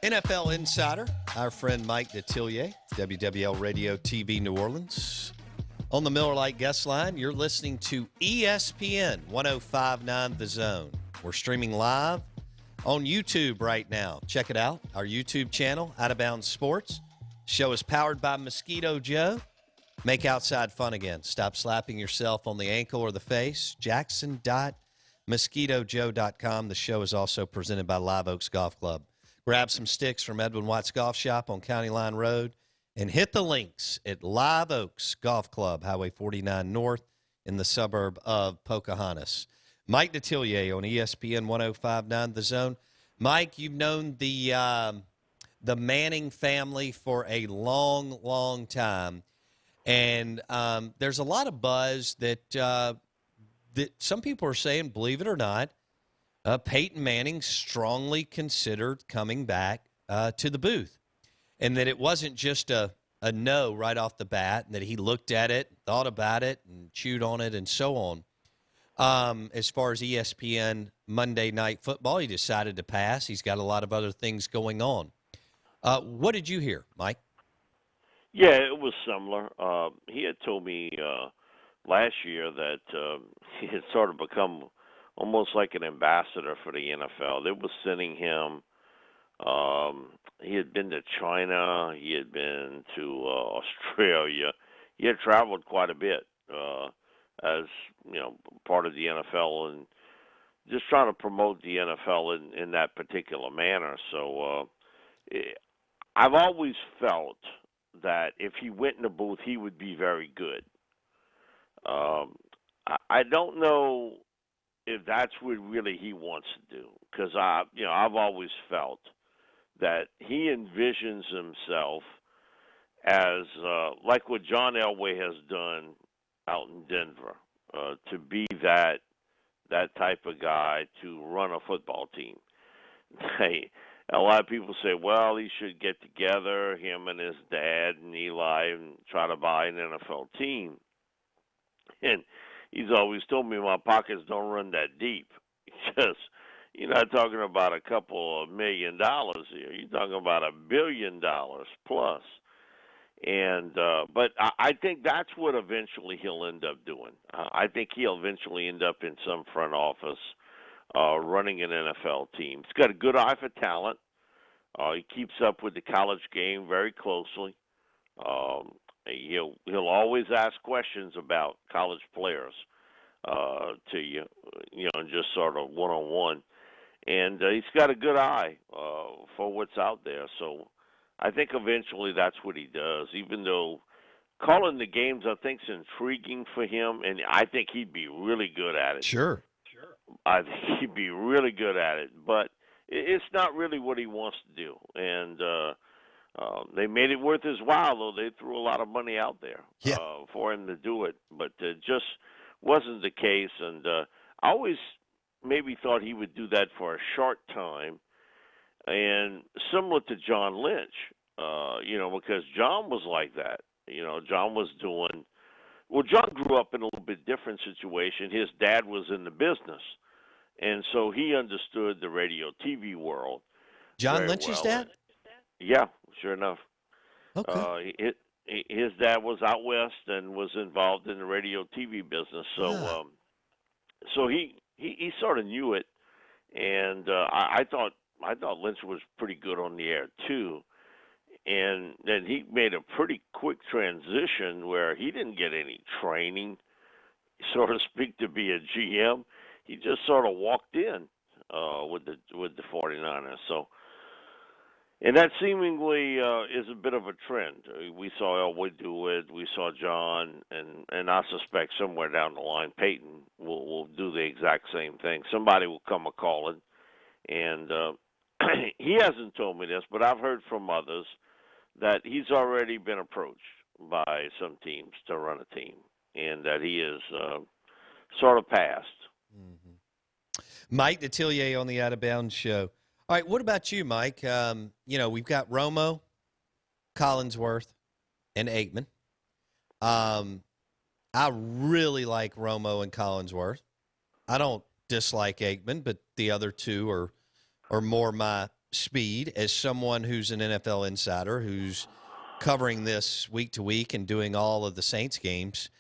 NFL Insider, our friend Mike Detillier, WWL Radio TV New Orleans. On the Miller Lite guest line, you're listening to ESPN 105.9 The Zone. We're streaming live on YouTube right now. Check it out, our YouTube channel, Out of Bounds Sports. Show is powered by Mosquito Joe. Make outside fun again. Stop slapping yourself on the ankle or the face. Jackson.mosquitojoe.com. The show is also presented by Live Oaks Golf Club. Grab some sticks from Edwin Watts Golf Shop on County Line Road and hit the links at Live Oaks Golf Club, Highway 49 North in the suburb of Pocahontas. Mike Detillier on ESPN 105.9 The Zone. Mike, you've known the Manning family for a long, long time. And there's a lot of buzz that some people are saying, believe it or not, Peyton Manning strongly considered coming back to the booth, and that it wasn't just a no right off the bat, and that he looked at it, thought about it, and chewed on it, and so on. As far as ESPN Monday Night Football, he decided to pass. He's got a lot of other things going on. What did you hear, Mike? Yeah, it was similar. He had told me last year that he had sort of become almost like an ambassador for the NFL. They were sending him. He had been to China. He had been to Australia. He had traveled quite a bit as part of the NFL and just trying to promote the NFL in that particular manner. So I've always felt that if he went in the booth, he would be very good. I don't know if that's what really he wants to do, because I've always felt that he envisions himself as like what John Elway has done out in Denver, to be that type of guy to run a football team. A lot of people say, well, he should get together, him and his dad and Eli, and try to buy an NFL team. And he's always told me my pockets don't run that deep. Because you're not talking about a couple of $1 million here. You're talking about $1 billion plus. And but I think that's what eventually he'll end up doing. I think he'll eventually end up in some front office running an NFL team. He's got a good eye for talent. He keeps up with the college game very closely. He'll always ask questions about college players to you, just sort of one-on-one. And he's got a good eye for what's out there. So I think eventually that's what he does, even though calling the games I think is intriguing for him, and I think he'd be really good at it. Sure. I think he'd be really good at it, but it's not really what he wants to do. And they made it worth his while, though. They threw a lot of money out there for him to do it, but it just wasn't the case. And I always maybe thought he would do that for a short time, and similar to John Lynch, because John was like that. John was doing – well, John grew up in a little bit different situation. His dad was in the business, and so he understood the radio TV world. John Lynch's dad? Yeah, sure enough. Okay. His dad was out west and was involved in the radio TV business, so so he sort of knew it, and I thought Lynch was pretty good on the air too. And then he made a pretty quick transition where he didn't get any training, so to speak, to be a GM. He just sort of walked in with the 49ers. So, and that seemingly is a bit of a trend. We saw Elway do it. We saw John, and I suspect somewhere down the line, Payton will do the exact same thing. Somebody will come a-calling, and he hasn't told me this, but I've heard from others that he's already been approached by some teams to run a team, and that he is sort of passed. Mm-hmm. Mike Detillier on the Out of Bounds Show. All right, what about you, Mike? We've got Romo, Collinsworth, and Aikman. I really like Romo and Collinsworth. I don't dislike Aikman, but the other two are more my Speed, as someone who's an NFL insider who's covering this week to week and doing all of the Saints games,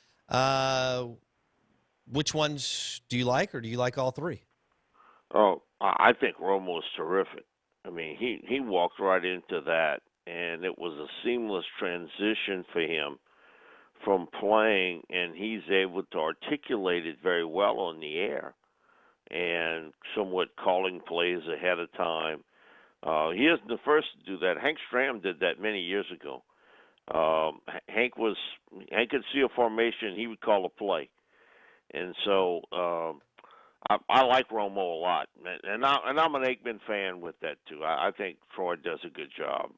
which ones do you like, or do you like all three? Oh, I think Romo's terrific. I mean, he walked right into that, and it was a seamless transition for him from playing, and he's able to articulate it very well on the air and somewhat calling plays ahead of time. He isn't the first to do that. Hank Stram did that many years ago. Hank could see a formation, he would call a play, and so I like Romo a lot, and I'm an Aikman fan with that too. I think Troy does a good job.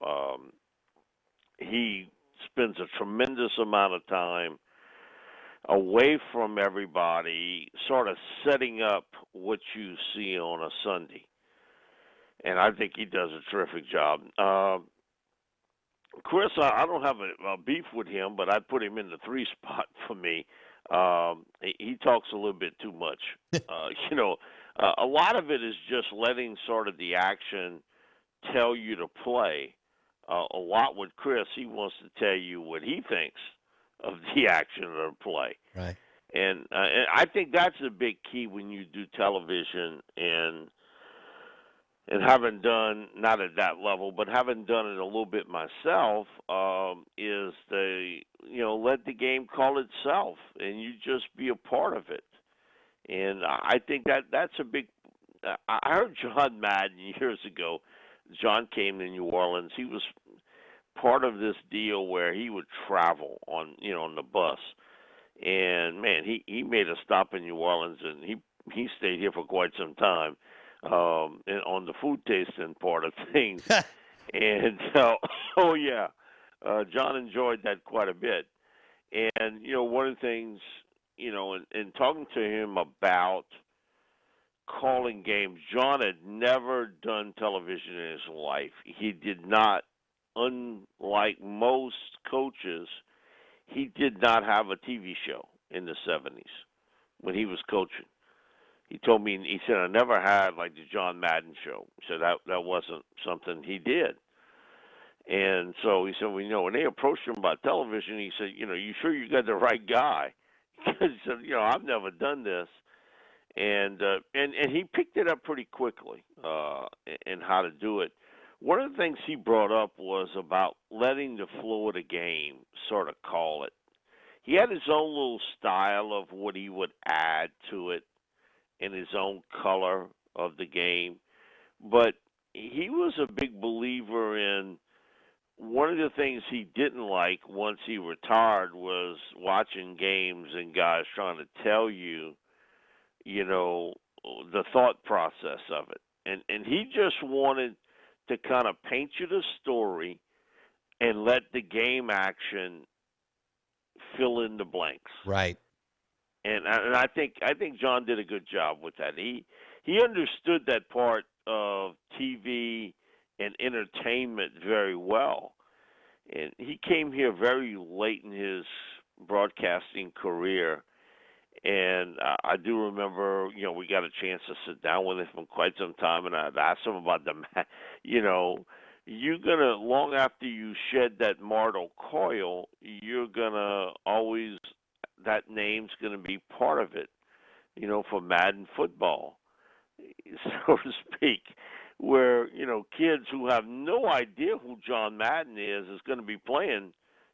He spends a tremendous amount of time away from everybody, sort of setting up what you see on a Sunday, and I think he does a terrific job. Chris, I don't have a beef with him, but I'd put him in the three spot for me. He talks a little bit too much. A lot of it is just letting sort of the action tell you to play. A lot with Chris, he wants to tell you what he thinks of the action of the play. Right. And I think that's a big key when you do television and having done, not at that level, but having done it a little bit myself, is let the game call itself, and you just be a part of it. And I think that's a big. I heard John Madden years ago. John came to New Orleans. He was part of this deal where he would travel on the bus, and man, he made a stop in New Orleans, and he stayed here for quite some time. And on the food tasting part of things. And oh yeah, John enjoyed that quite a bit. And one of the things, in talking to him about calling games, John had never done television in his life. He did not, unlike most coaches, he did not have a TV show in the 70s when he was coaching. He told me, he said, I never had like the John Madden show. He said that wasn't something he did. And so he said, when they approached him about television, he said, you sure you got the right guy? Because he said, I've never done this. And he picked it up pretty quickly in how to do it. One of the things he brought up was about letting the flow of the game sort of call it. He had his own little style of what he would add to it, in his own color of the game. But he was a big believer in, one of the things he didn't like once he retired was watching games and guys trying to tell you, the thought process of it. And he just wanted to kind of paint you the story and let the game action fill in the blanks. Right. And I think John did a good job with that. He understood that part of TV and entertainment very well. And he came here very late in his broadcasting career. And I do remember, we got a chance to sit down with him for quite some time, and I'd asked him about you're going to, long after you shed that mortal coil, you're going to always, that name's going to be part of it, for Madden football, so to speak, where, kids who have no idea who John Madden is going to be playing,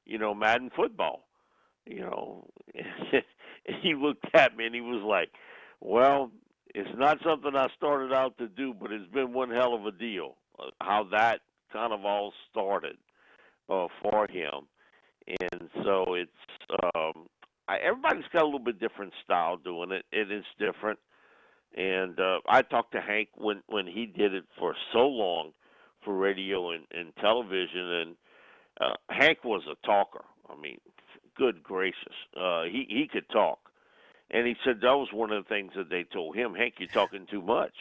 Madden football, He looked at me and he was like, well, it's not something I started out to do, but it's been one hell of a deal, how that kind of all started for him. And so it's everybody's got a little bit different style doing it. It is different. And I talked to Hank when he did it for so long for radio and television, and Hank was a talker. I mean, good gracious. He could talk. And he said that was one of the things that they told him, Hank, you're talking too much.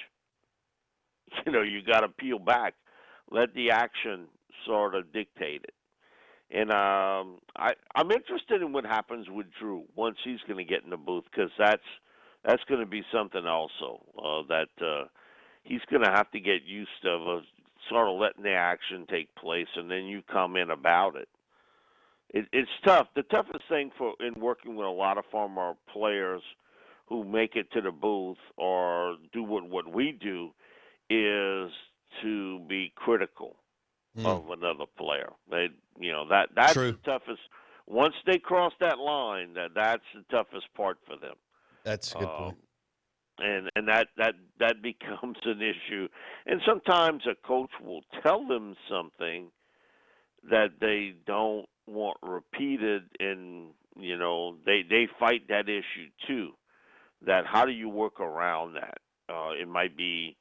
You got to peel back. Let the action sort of dictate it. And I'm interested in what happens with Drew once he's going to get in the booth, because that's going to be something also that he's going to have to get used to sort of letting the action take place, and then you come in about it. It's tough. The toughest thing in working with a lot of former players who make it to the booth or do what we do is to be critical of another player. That's True. the toughest. Once they cross that line, that's the toughest part for them. That's a good point. And that becomes an issue. And sometimes a coach will tell them something that they don't want repeated, and they fight that issue too. That how do you work around that? It might be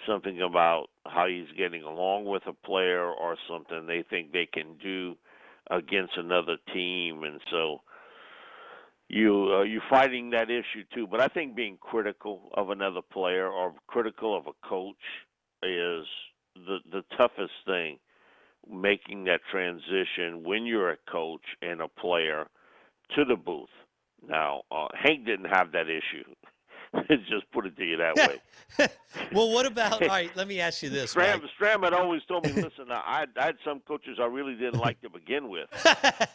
something about how he's getting along with a player or something they think they can do against another team, and so you're fighting that issue too. But I think being critical of another player or critical of a coach is the toughest thing. Making that transition when you're a coach and a player to the booth. Now, Hank didn't have that issue. Just put it to you that way. Well, what about, all right, let me ask you this, Mike. Stram had always told me, listen, I had some coaches I really didn't like to begin with.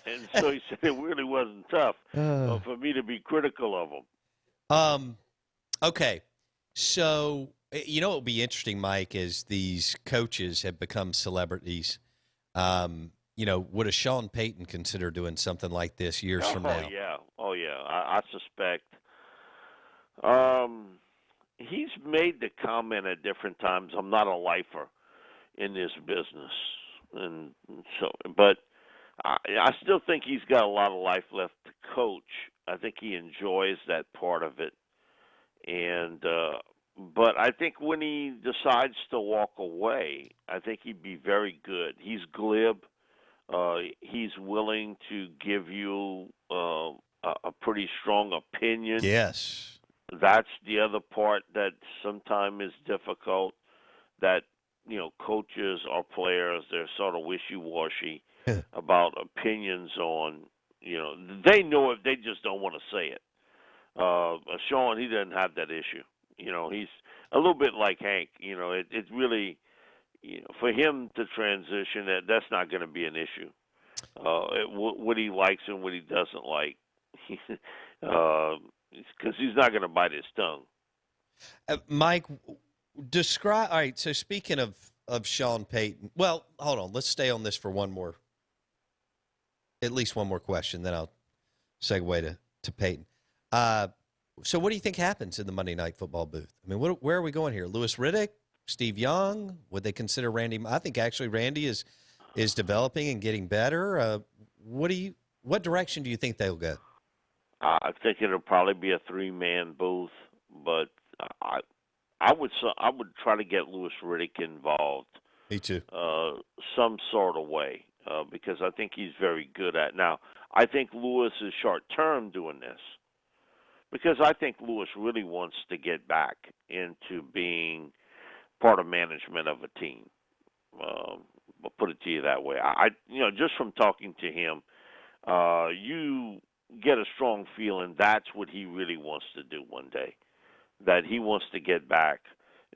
And so he said it really wasn't tough for me to be critical of them. Okay. So, what will be interesting, Mike, is these coaches have become celebrities. Would a Sean Payton consider doing something like this years from now? Oh, yeah. I suspect. He's made the comment at different times, I'm not a lifer in this business. And so, but I still think he's got a lot of life left to coach. I think he enjoys that part of it. And, but I think when he decides to walk away, I think he'd be very good. He's glib. He's willing to give you a pretty strong opinion. Yes. That's the other part that sometimes is difficult, that, coaches or players, they're sort of wishy-washy about opinions on, they know it, they just don't want to say it. Sean, he doesn't have that issue. He's a little bit like Hank. It's really, for him to transition, that's not going to be an issue. What he likes and what he doesn't like, because he's not going to bite his tongue. Mike, describe. All right. So speaking of Sean Payton, well, hold on. Let's stay on this for at least one more question. Then I'll segue to Payton. So what do you think happens in the Monday Night Football booth? I mean, where are we going here? Louis Riddick, Steve Young? Would they consider Randy? I think actually Randy is developing and getting better. What direction do you think they'll go? I think it'll probably be a 3-man booth, but I would try to get Louis Riddick involved. Me too. Some sort of way, because I think he's very good at. Now, I think Louis is short term doing this, because I think Louis really wants to get back into being part of management of a team. I'll put it to you that way. Just from talking to him, you get a strong feeling that's what he really wants to do one day, that he wants to get back.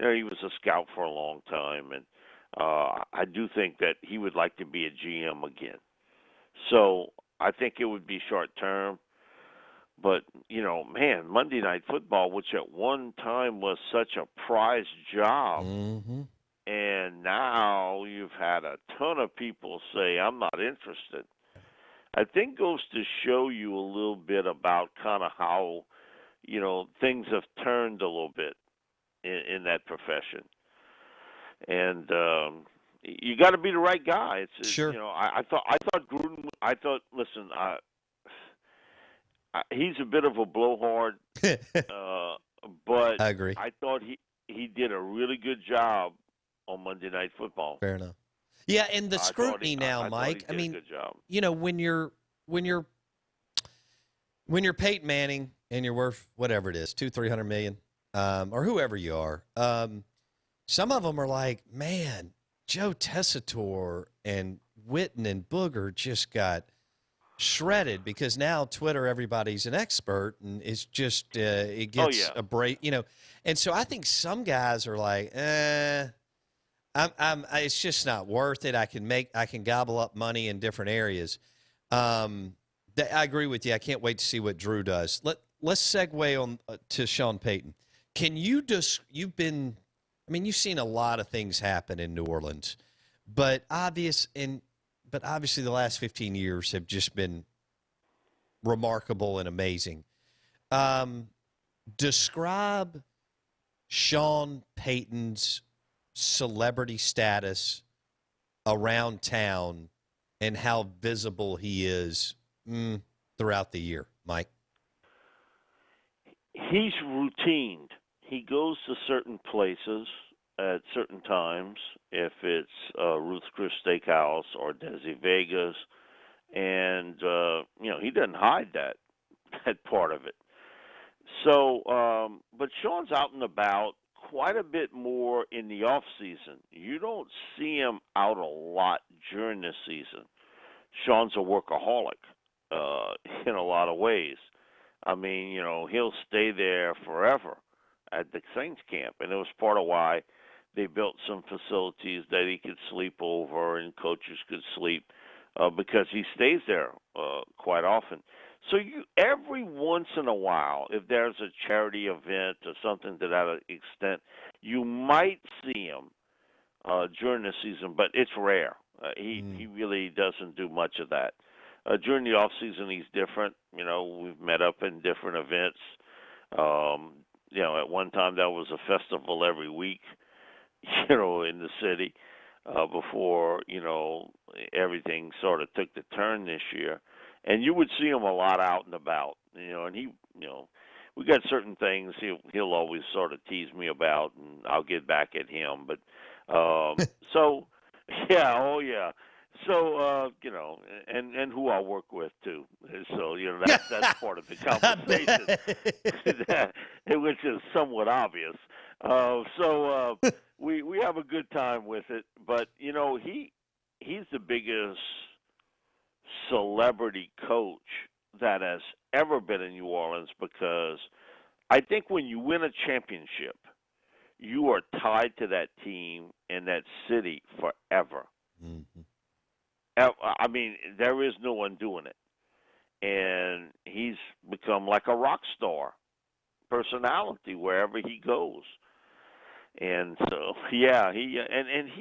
He was a scout for a long time, and I do think that he would like to be a GM again. So I think it would be short term. But, man, Monday Night Football, which at one time was such a prized job, and now you've had a ton of people say, I'm not interested. I think goes to show you a little bit about kind of how, things have turned a little bit in that profession. And you got to be the right guy. Sure. I thought Gruden. Listen, he's a bit of a blowhard, but I agree. I thought he did a really good job on Monday Night Football. Fair enough. Yeah, and the scrutiny now, Mike. I mean, good job. When you're Peyton Manning and you're worth whatever it is, $200-300 million, or whoever you are, some of them are like, man, Joe Tessitore and Witten and Booger just got shredded because now Twitter, everybody's an expert, and it's just it gets a break, and so I think some guys are like, It's just not worth it. I can gobble up money in different areas. I agree with you. I can't wait to see what Drew does. Let's segue on to Sean Payton. Can you you've seen a lot of things happen in New Orleans, but obviously the last 15 years have just been remarkable and amazing. Describe Sean Payton's celebrity status around town and how visible he is throughout the year, Mike. He's routined. He goes to certain places at certain times, if it's Ruth's Chris Steakhouse or Desi Vegas, and he doesn't hide that part of it. So, but Sean's out and about quite a bit more in the off season. You don't see him out a lot during the season. Sean's a workaholic in a lot of ways. I mean, he'll stay there forever at the Saints camp, and it was part of why they built some facilities that he could sleep over and coaches could sleep because he stays there quite often. So every once in a while, if there's a charity event or something to that extent, you might see him during the season, but it's rare. He really doesn't do much of that. During the off season, he's different. We've met up in different events. At one time there was a festival every week, in the city before everything sort of took the turn this year. And you would see him a lot out and about, and he, we got certain things he'll always sort of tease me about, and I'll get back at him. But so, yeah, oh yeah. So and who I work with too. So that's part of the conversation, which is somewhat obvious. So we have a good time with it, but he's the biggest celebrity coach that has ever been in New Orleans, because I think when you win a championship, you are tied to that team and that city forever. Mm-hmm. I mean, there is no one doing it. And he's become like a rock star personality wherever he goes. And so, yeah, he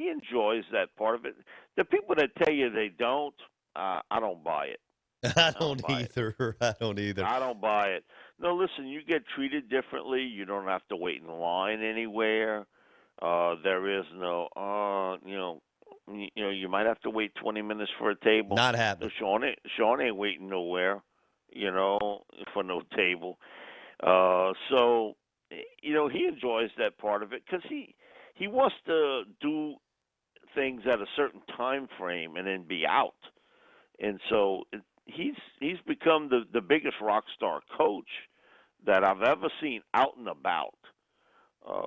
enjoys that part of it. The people that tell you they don't, I don't buy it. I don't either. I don't either. I don't buy it. No, listen, you get treated differently. You don't have to wait in line anywhere. There is no, you might have to wait 20 minutes for a table. Not happening. Sean ain't waiting nowhere, for no table. So, he enjoys that part of it because he wants to do things at a certain time frame and then be out. And so he's become the biggest rock star coach that I've ever seen out and about.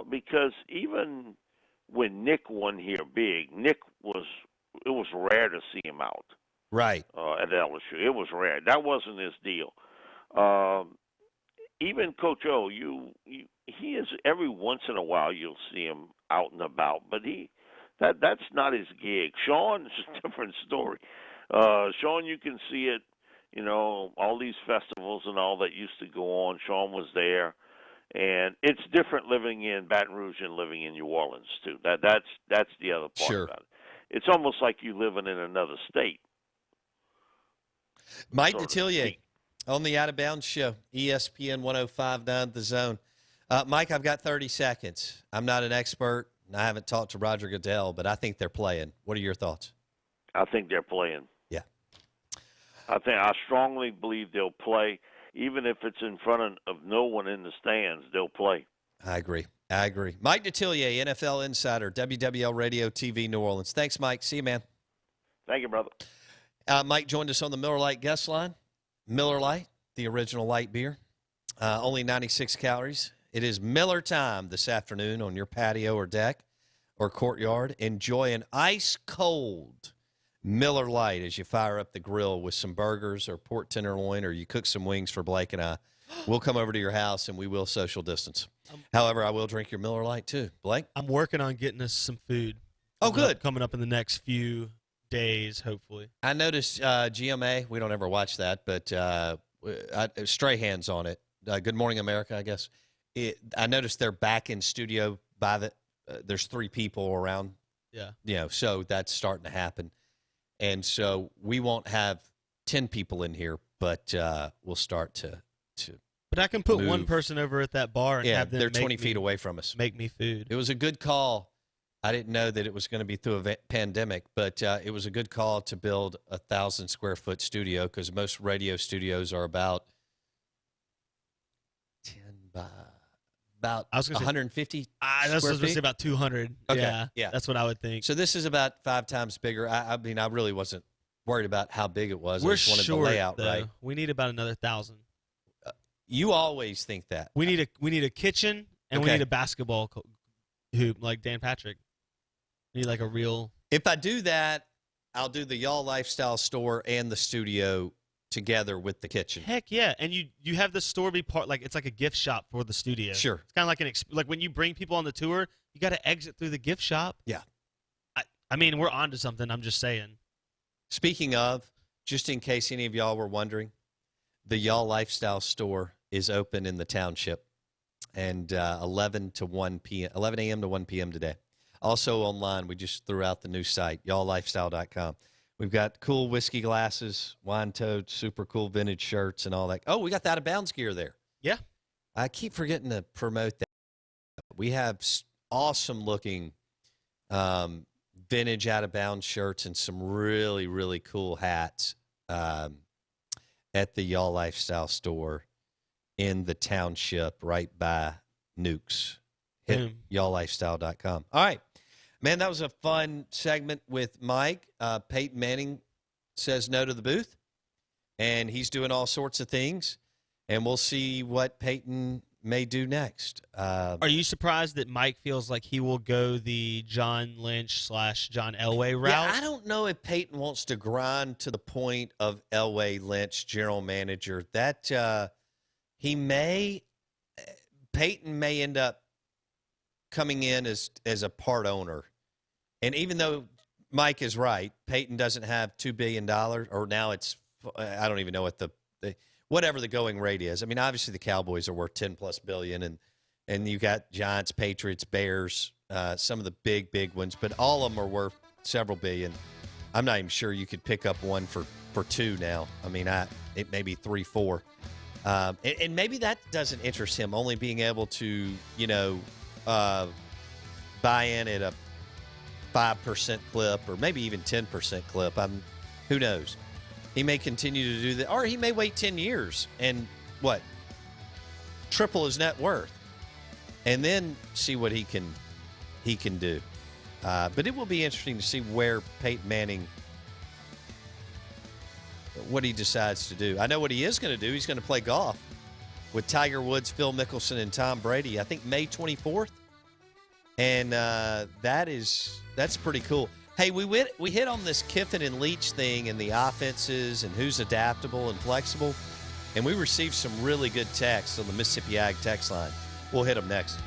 Because even when Nick won here big, it was rare to see him out. Right. At LSU. It was rare. That wasn't his deal. Even Coach O, he is every once in a while you'll see him out and about, but that's not his gig. Sean is a different story. Sean, you can see it, all these festivals and all that used to go on. Sean was there, and it's different living in Baton Rouge and living in New Orleans too. That's the other part Sure. about it. It's almost like you living in another state. Mike Detillier on the Out of Bounds Show, ESPN 105.9 The Zone. Mike, I've got 30 seconds. I'm not an expert, and I haven't talked to Roger Goodell, but I think they're playing. What are your thoughts? I think they're playing. Yeah. I strongly believe they'll play. Even if it's in front of no one in the stands, they'll play. I agree. Mike Detillier, NFL Insider, WWL Radio TV New Orleans. Thanks, Mike. See you, man. Thank you, brother. Mike joined us on the Miller Lite guest line. Miller Lite, the original light beer. Only 96 calories. It is Miller time this afternoon on your patio or deck or courtyard. Enjoy an ice-cold Miller Lite as you fire up the grill with some burgers or pork tenderloin, or you cook some wings for Blake and I. We'll come over to your house, and we will social distance. However, I will drink your Miller Lite too. Blake? I'm working on getting us some food. good. Coming up in the next few days, hopefully. I noticed GMA. We don't ever watch that, but Strahan's on it. Good Morning America, I guess. I noticed they're back in studio by the. There's 3 people around. Yeah. So that's starting to happen, and so we won't have 10 people in here, but we'll start to. But I can put move. one person over at that bar and have them they're 20 feet away from us. Make me food. It was a good call. I didn't know that it was going to be through a pandemic, but it was a good call to build a 1,000-square-foot studio because most radio studios are about 10 by about 150. I was supposed to say about 200. Okay, yeah, that's what I would think. So this is about 5 times bigger. I mean, I really wasn't worried about how big it was. We're I just wanted short, the layout though. right. We need about another 1,000. You always think that. We need a kitchen and we need a basketball hoop like Dan Patrick. We need like a real. If I do that, I'll do the Y'all Lifestyle store and the studio together with the kitchen. Heck yeah! And you have the store be part like it's like a gift shop for the studio. Sure. It's kind of like like when you bring people on the tour, you got to exit through the gift shop. Yeah. I mean, we're onto something. I'm just saying. Speaking of, just in case any of y'all were wondering, the Y'all Lifestyle store is open in the township, and 11 a.m. to 1 p.m. today. Also online, we just threw out the new site, y'alllifestyle.com. We've got cool whiskey glasses, wine totes, super cool vintage shirts, and all that. Oh, we got the Out of Bounds gear there. Yeah. I keep forgetting to promote that. We have awesome-looking vintage Out of Bounds shirts and some really, really cool hats at the Y'all Lifestyle store in the township right by Nukes. Hit y'alllifestyle.com. All right. Man, that was a fun segment with Mike. Peyton Manning says no to the booth, and he's doing all sorts of things, and we'll see what Peyton may do next. Are you surprised that Mike feels like he will go the John Lynch / John Elway route? Yeah, I don't know if Peyton wants to grind to the point of Elway Lynch, general manager. That Peyton may end up coming in as a part owner. And even though Mike is right, Peyton doesn't have $2 billion, or now it's, I don't even know what whatever the going rate is. I mean, obviously the Cowboys are worth $10+ billion, and you got Giants, Patriots, Bears, some of the big ones, but all of them are worth several billion. I'm not even sure you could pick up one for $2 now. I mean, it may be $3, $4. And maybe that doesn't interest him, only being able to, buy in at a 5% clip or maybe even 10% clip. Who knows? He may continue to do that, or he may wait 10 years and triple his net worth, and then see what he can do. But it will be interesting to see where Peyton Manning, what he decides to do. I know what he is going to do. He's going to play golf with Tiger Woods, Phil Mickelson, and Tom Brady. I think May 24th, and that's pretty cool. Hey, we hit on this Kiffin and Leach thing and the offenses and who's adaptable and flexible, and we received some really good texts on the Mississippi Ag text line. We'll hit them next.